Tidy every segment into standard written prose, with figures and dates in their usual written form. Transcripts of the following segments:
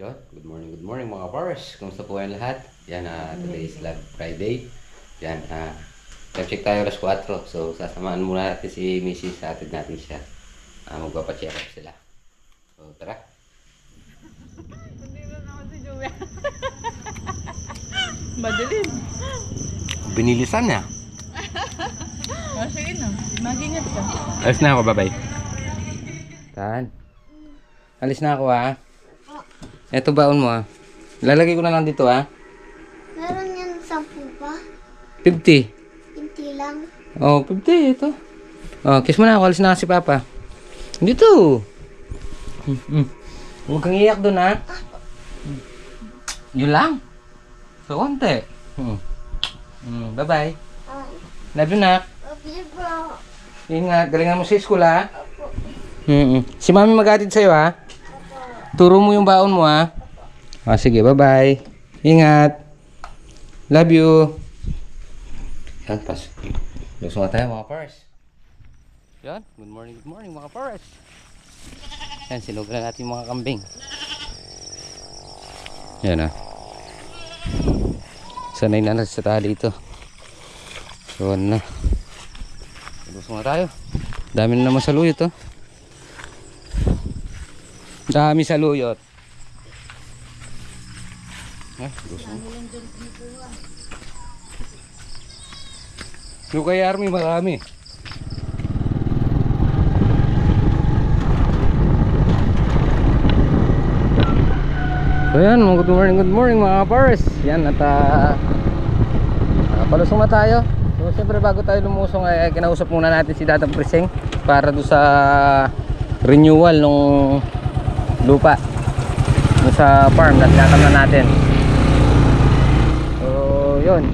Yun, good morning mga bars. Kumusta po kayong lahat? Yan, today is Love Friday. Yan, time check tayo alas 4. So, sasamahan muna natin si Mrs. sa atid natin siya. Magpapacheck up sila. So, tara. Hindi na ako si Joey. Madilim. Binilisan niya. Sige na. Mag-ingat ka. Alis na ako, bye-bye. Tan. Alis na ako, ha? Eto baon mo, ha? Lalagay ko na lang dito, ha? Meron yan 10 pa? 50. 20 lang. Oh, 50, ito. Oh, kiss mo na ako. Alis na si Papa. Dito. Huwag kang iyak doon, ha? Yun lang. So, konti. Bye-bye. Ay, Love you, nak. love you bro. Ingat. Galingan mo sa school, ha? Si Mami mag-atid sa'yo, ha? Turo mo yung baon mo, ha? Sige, bye-bye. Ingat. Love you. Yan, pas. Luso nga tayo, mga pars. Yan, good morning, mga pars. Yan, sinugan na natin yung mga kambing. Yan, ha? Sanay na sa tali ito. So, ano na. Luso nga tayo. Dami na naman saluyot, oh. Dami saluyot. Yung kay Army marami. So yan, good morning mga pares. Yan at palusong na tayo. So siyempre bago tayo lumusong ay kinausap muna natin si Dadang Preseng para do sa renewal ng lupa doon sa farm na tinatamnan natin. So yun,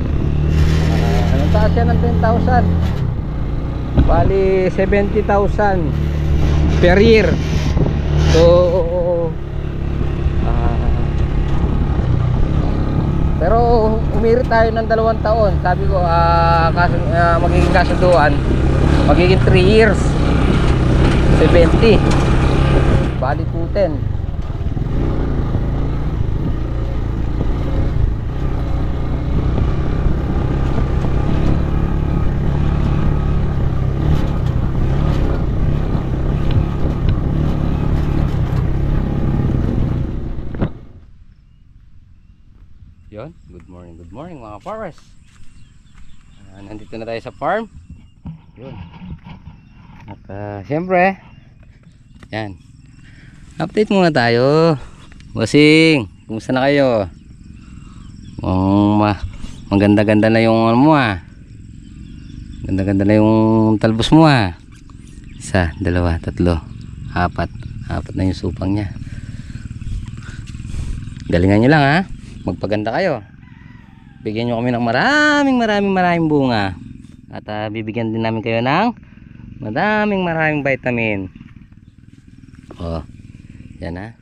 anong taas yan ng 10,000? Bali 70,000 per year. So pero umirit tayo ng 2 taon. Sabi ko magiging kasunduan, magiging 3 years 70, bali 210. Yon, good morning mga farmers. Nandito na tayo sa farm. Yun. At siyempre, yan, update muna tayo. Bossing, kumusta na kayo? Maganda-ganda na yung ano mo, ganda-ganda na yung talbos mo, 1, 2, 3, 4 na yung supang nya. Galingan nyo lang, magpaganda kayo. Bigyan nyo kami ng maraming bunga. At bibigyan din namin kayo ng maraming vitamin. Oh, yan,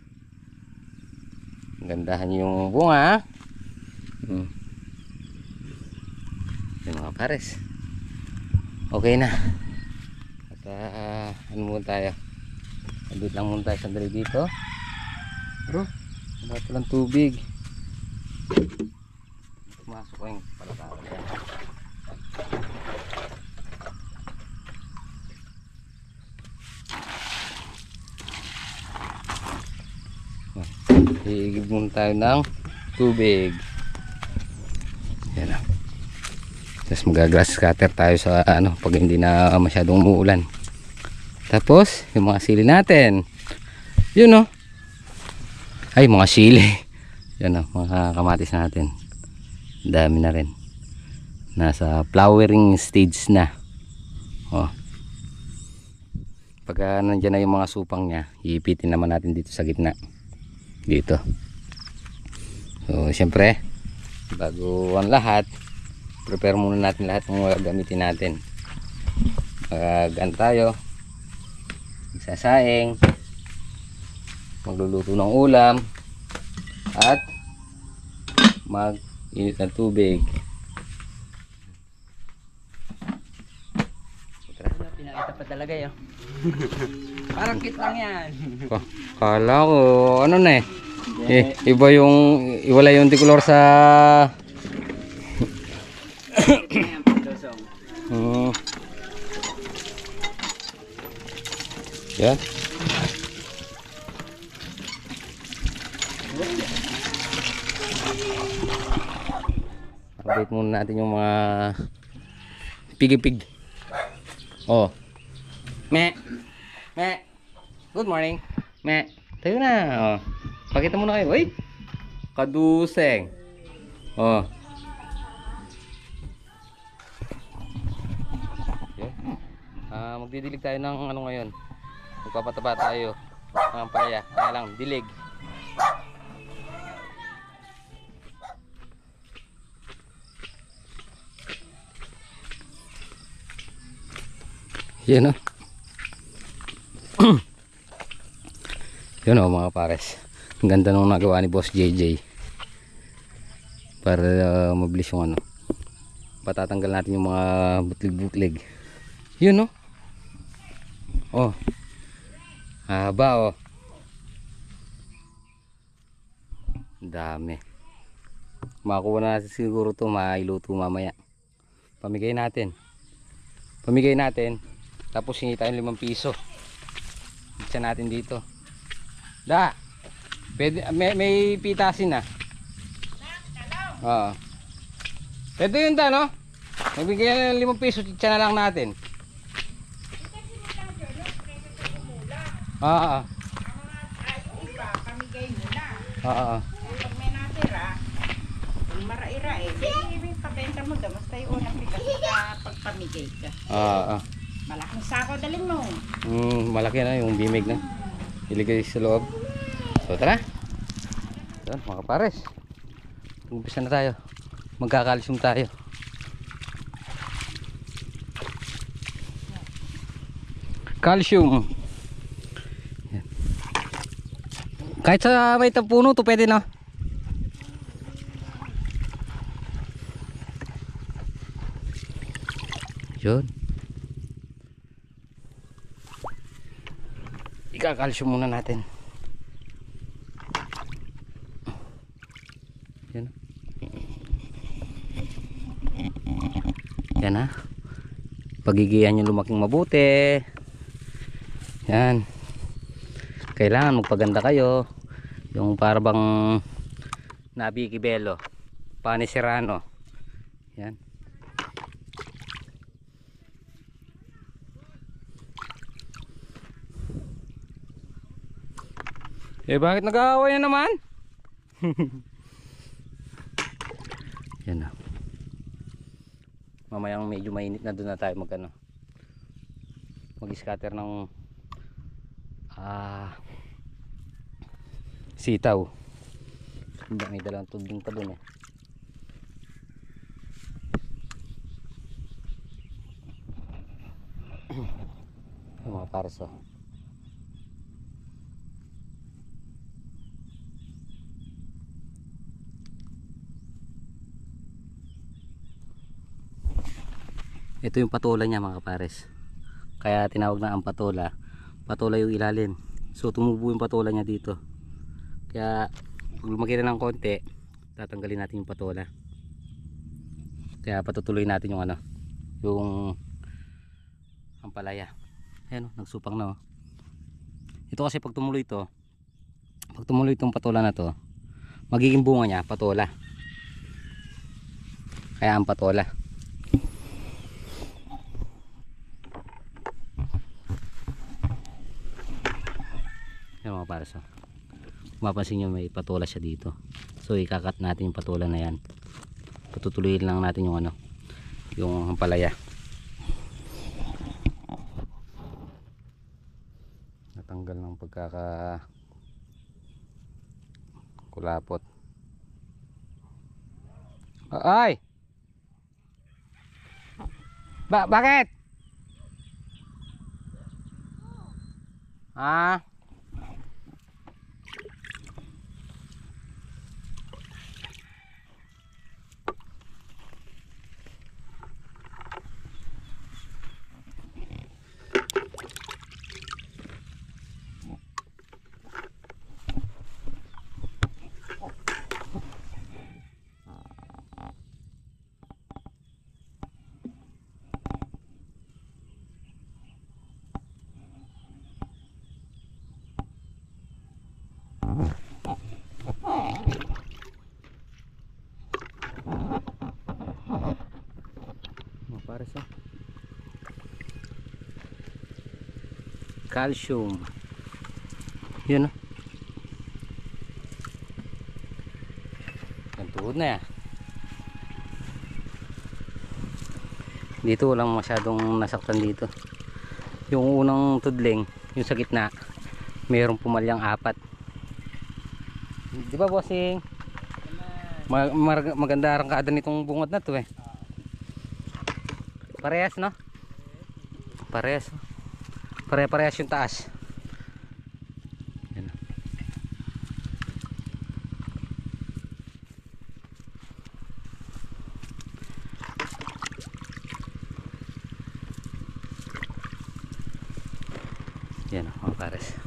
gandahan yung bunga. Yan mga pares. Okay na. At ano muna tayo? Andit lang muna tayo sandali dito. Bro, wala palang tubig. Masuk ko yung palataran yan. Higib muna tayo ng tubig. Yan na. Tapos magagrass cutter tayo sa pag hindi na masyadong umuulan. Tapos yung mga sili natin, yun, ay mga sili. Yan, mga kamatis natin. Dami na rin. Nasa flowering stage na. Pagka nandiyan na yung mga supang nya, iipitin naman natin dito sa gitna. Dito. So siyempre, bago ang lahat, prepare muna natin lahat ng mga gamitin natin. Mag-ano tayo, magsasaing, magluluto ng ulam, at mag-init ng tubig. Pinakita pa talaga yun. Parang kit lang yan. Kala ko ano na Iba yung iwala yung decolor sa Yan. Update muna natin yung mga pigipig. Oh. Me. Good morning. Me. Tayo na. Oh. Pakita muna kayo. Uy. Kaduseng. Oh. Magdidilig tayo ng ano ngayon. Magpapataba tayo ng palaya. Kaya lang, dilig. Yan o. Yan o mga pares. Ang ganda nung nagawa ni Boss JJ. Para mabilis yung ano. Patatanggal natin yung mga butlig-butlig. Yun o. Oh. Haba oh. Dami. Makuha na natin siguro ito. Mailuto mamaya. Pamigay natin. Tapos hingi tayong 5 piso. Itsa natin dito. Da. Pwede, may pitasin na. Oo. Pwede yun da no? Magbigay ng 5 piso. Itsa na lang natin. Oo. Pamigay mo na. Oo. Pag may natira, kung maraira may pabenta mo daw. Basta yung unang bigas na pagpamigay ka. Oo. Malaking sako dalhin mo. Malaki na yung bimig na. Iligay sa loob. So tara. Yan mga pares. Umpisa na tayo. Magkakalsyum tayo. Calcium. Yan. Kahit sa may puno to pwede no. Yun. Ikakalsyum muna natin. Yan. Yan ha. Pagigiyan yung lumaking mabuti. Yan. Kailangan magpaganda kayo. Yung parabang Nabiki Bello, Pani Serrano. Yan. Bakit nag-aaway na naman? Yan na. Mamayang medyo mainit na doon na tayo mag-scatter ng sitaw. May dalang tudling pa doon eh. Mga parso. Ito yung patola niya mga pares. Kaya tinawag na ang patola. Patola yung ilalim. So tumubo yung patola niya dito. Kaya pag lumaki na ng konti, tatanggalin natin yung patola. Kaya patutuloy natin yung yung ampalaya. Ayan nagsupang na oh. Ito kasi pag tumuloy itong patola na to, magiging bunga niya patola. Kaya ang patola. Yan mga pares. Mapapansin nyo may patola siya dito. So ikakat natin yung patola na yan. Patutuloyin lang natin yung yung ampalaya. Natanggal ng kulapot. Ay! Bakit? calcium. Yun, oh. Ang tuhod na yan. Dito walang masyadong nasaktan dito. Yung unang tudling, yung sa gitna, mayroong pumalyang 4. Di ba, bossing? Maganda arangkada nitong bungad na to eh. Parehas, no? Parehas. Pare-parehas yung taas. Yan. Yan, mga pares.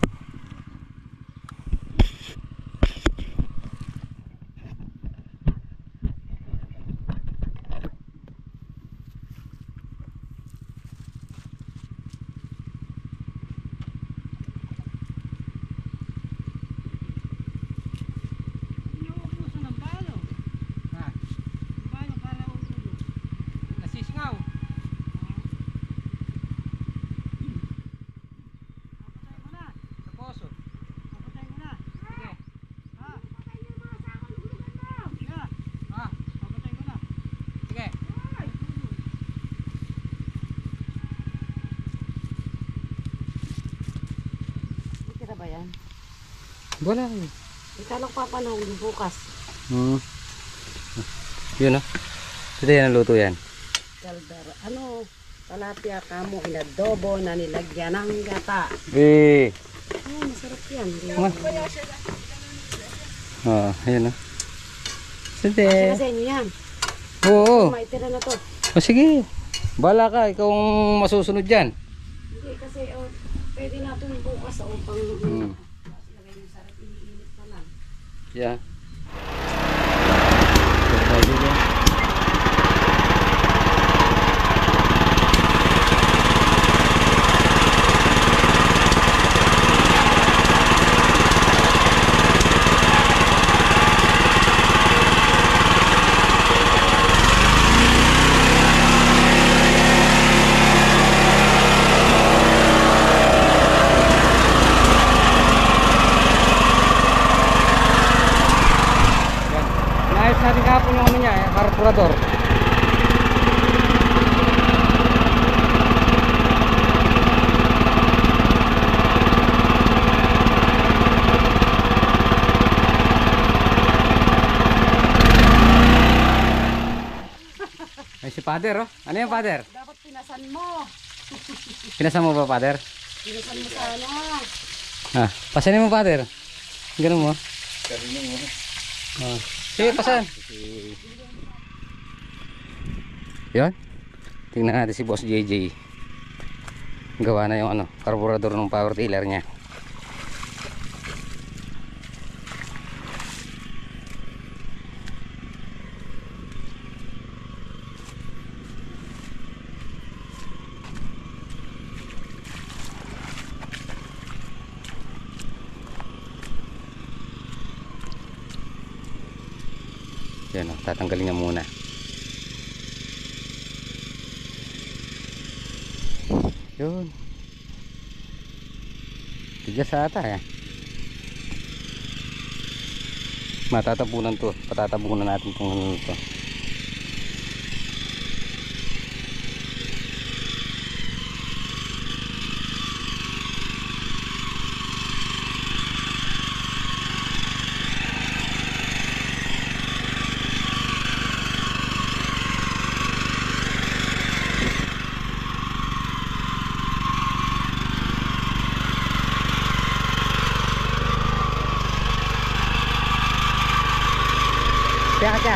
Nasisingaw. Sa poso. Sige. Sige. Tira ba yan? Wala. Italok papanahon din bukas. Yun, oh. Ito yan ang luto yan. Kaldera. Ano? Talapia kamo inadobo na nilagyan ng gata. Eh. Oh, masarap yan. Ayan, oh. Sige. Kasi inyo yan. Oo. Maitira na to. O sige. Bala ka, ikaw ang masusunod dyan. Hindi kasi pwede natin bukas upang lagay yung sarap iniinit pa lang. Yeah. Naayos natin kahapon yung ano niya, carburetor. Ay si Father, oh. Ano yung Father? Dapat pinasan mo. Pinasan mo ba, Father? Pinasan mo sana. Pasanin mo, Father. Ganun mo. Sige, pasan. Yun. Tingnan natin si Boss JJ. Gawa na yung carburetor ng power tiller niya. Yan, tatanggalin niya muna. Yun. Tigas ata eh. Matatabunan to. Patatabunan natin itong ano to. Kaya ka.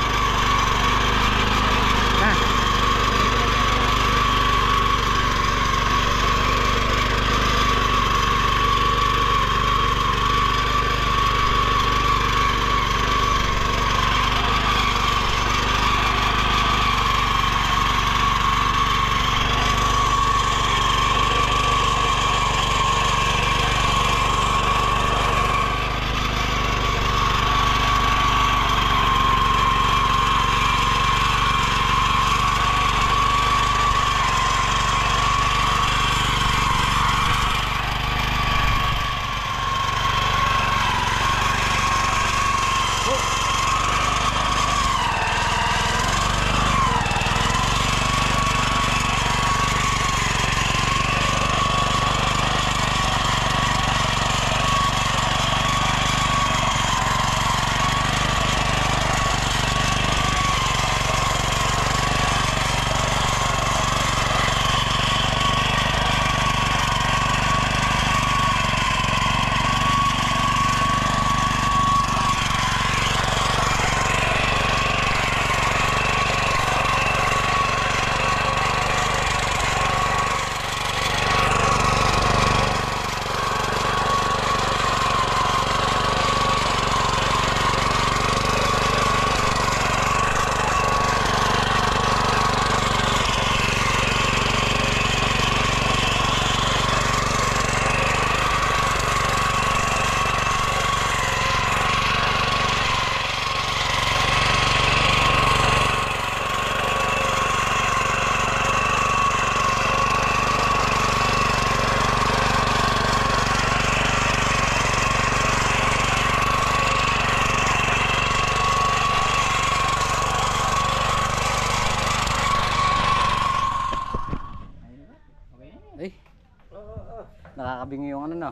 Nakakabingi yung ano na.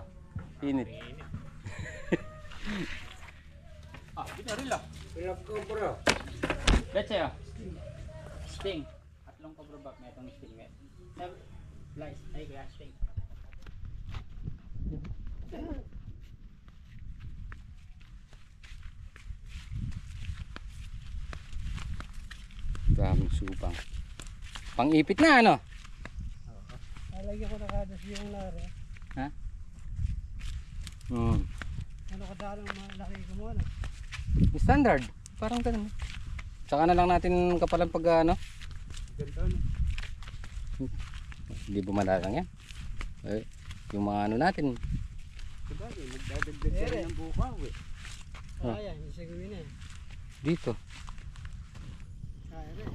Init. Ah, binaril ah. Pinagkubra. Let's say ah. Sting. Tatlong cobra bag. May itong sting. Slice. Ay, kaya sting. Daming supang. Pang-ipit na ano? Alagyan ko na kadas yung laro. Ha? Hmm. Ano kadalo malaki ko muna. Standard. Parang ganun. Saka na lang natin kapalan pag ano. Ganito na. Hindi bumalalang yan. Eh, yung mga ano natin. Sabagay, magdadagdag ka rin ng bukaw eh. Ah. Kaya, hindi siya gawin eh. Dito. Kaya rin.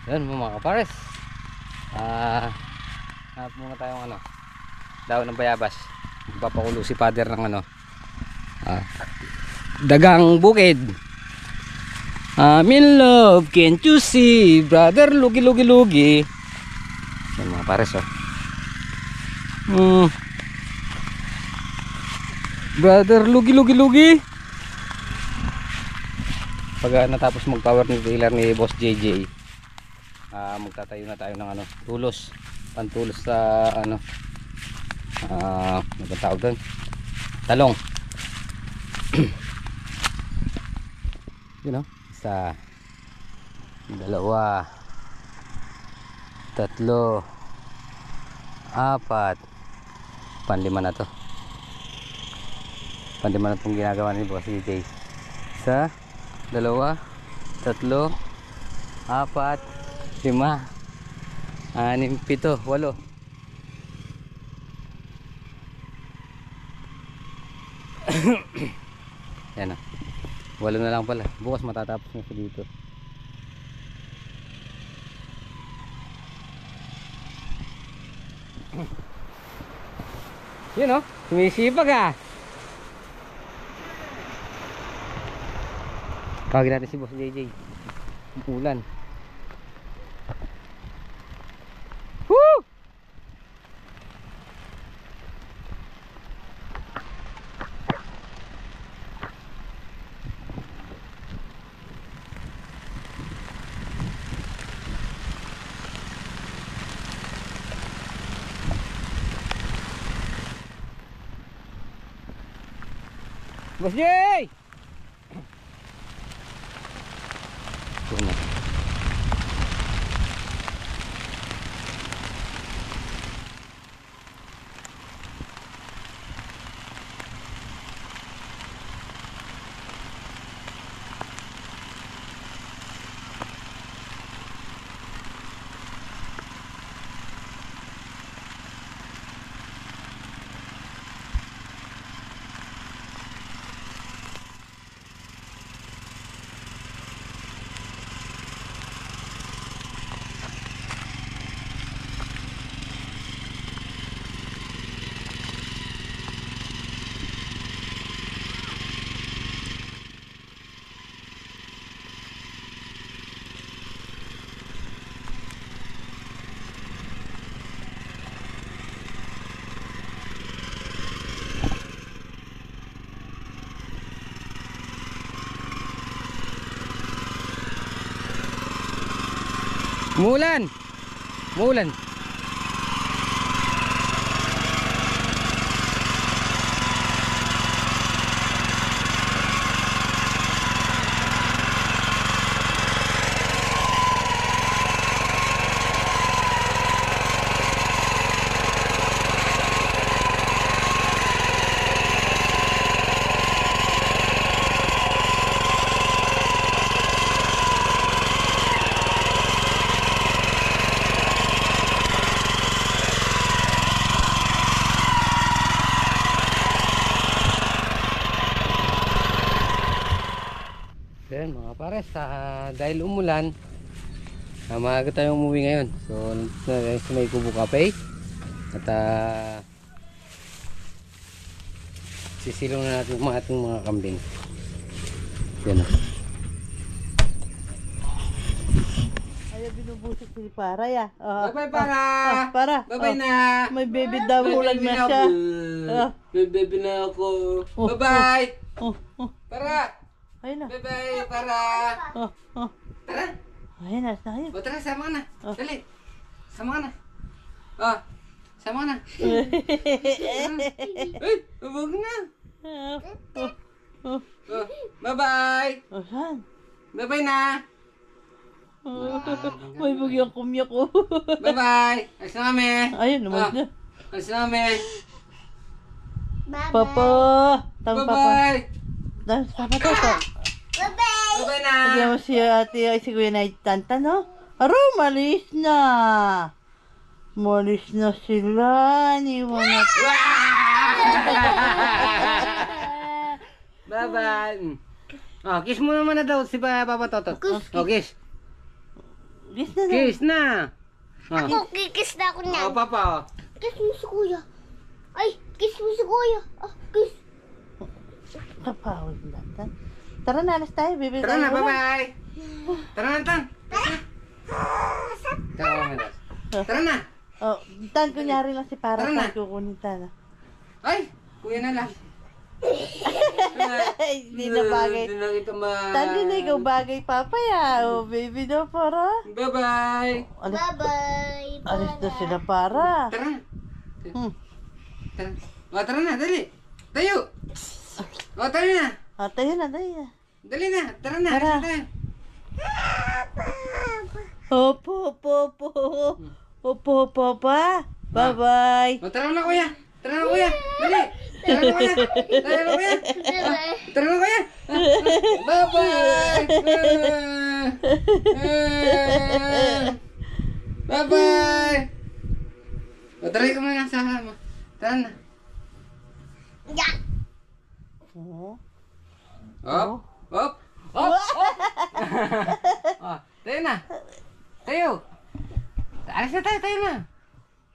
Yan mga kapares. Hanap muna tayong ano. Daon ng bayabas. Papakulo si father ng ano. Dagang bukid. I'm in love, can't you see? Brother, lugi lugi lugi. Yan mga pares oh. Brother, lugi lugi lugi. Pag natapos mag-power ni trailer ni Boss JJ, magtatayo na tayo ng ano, tulos. Pantulos sa ano. Ano ba tawag doon? Talong. Yun know? Isa, dalawa, tatlo, apat, panlima na to. Panlima na itong ginagawa ni Boss DJ. Isa, dalawa, tatlo, apat, lima, anim, pito, walo. Yan o. Walo na lang pala. Bukas matatapos na siya dito. Yun o. Sumisipag ah. Kawagin natin si Boss JJ. Ulan. Woo! Boss J! Ito na. Umulan. Umulan. Yan mga pares, dahil umulan, maaga tayong umuwi ngayon. So sa may Kubo Cafe at sisilong na natin yung ating mga kambing. Yan o. Ayaw binubusok si Para ya. Bye-bye para! Para. Bye-bye na! May baby daw hulag na siya. May baby na ako. Bye-bye! Para! Ayun na. Bye-bye para! Tara! Ayun na. Ayun. O tara, sama ka na. Dali. Sama ka na. Sama ka na. Ay, huwag na. Bye-bye. Saan? Bye-bye na. May bugyang kumya ko. Bye-bye. Alis na kami. Ayun naman na. Alis na kami. Bye-bye. Papa. Tang papa. Bye-bye. Dahil papa to. Bye-bye. Bye-bye na. Pagyan mo si ate ay si Kuya na itanta no? Aro, malis na. Malis na sila. Niwan na. Bye-bye. Kiss mo naman na daw si Papa Totot. Kiss. Kiss na daw. Kiss na. Ako, kikis na ako niyan. Papa. Kiss mo si kuya. Ay, kiss mo si kuya. Kiss. Kapawid na. Tara na, alas tayo. Bibili Tara na, tayo ulam. bye-bye. Tara na, Tan. Tara na. Oh, Tan, kunyari lang si Para Tara na. sa kukunin Tan. Ay, kuya na lang. Hindi na bagay. Hindi na kita Tan, hindi na ikaw bagay, Papa ya. Oh, baby daw, Para. Bye-bye. Bye-bye. Alis na sila, Para. Tara na. Hmm. Tara na, dali. Tayo. Tara na. Tayo na, tayo na. Dali na. Tara na. Tara. Alis na tayo. Opo, pa. Bye-bye. Tara na, kuya. Tara na, kuya. Dali. Tara na, kuya. Tara na, kuya. Tara na, kuya. Bye-bye. Bye-bye. Tara ka muna sa harap mo. Tara na. Oh. Hop. Hop. Hop. Tayo na. Tayo. Alis na tayo. Tayo na.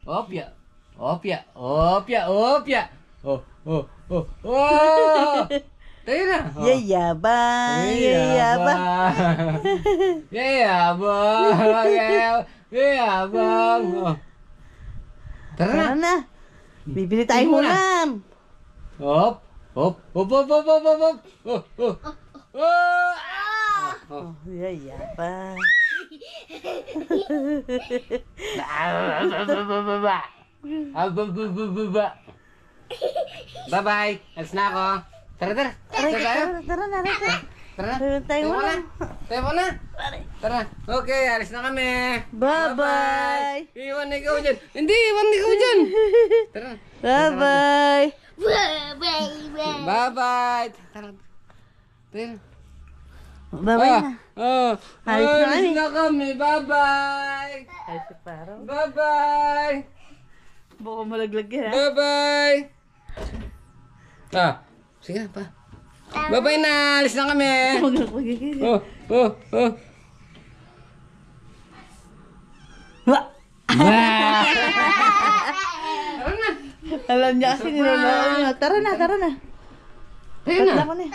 Opya. Opya. Opya. Opya. Oh. Tayo na. Yayabang. Yayabang. Tara na. Tara na. Bibili tayong Muna. ulam. Hop. Hop. Hop. Hop. Hop. Hop. Hop. Hop. Oh, yayabang. Bye-bye. Alis na ako. Tara. Tara na. Tara. Tayo Tayo ulam. muna. Tayo muna. Tara. Okay, alis na kami. Bye-bye. Iwan ikaw dyan. Hindi, iwan ikaw dyan. Tara. Bye-bye. Bye-bye. Bye-bye. Tara. Tara. Bye-bye na. Alis na kami. Alis na kami. Bye-bye. Ay, si Paro. Bye-bye. Baka malaglag yan, ha? Bye-bye. Sige na pa. Bye-bye na. Alis na kami. Huwag na pagigil. Tara na. Alam niya kasi niloloko niya. Tara na. Tayo na. Ako na.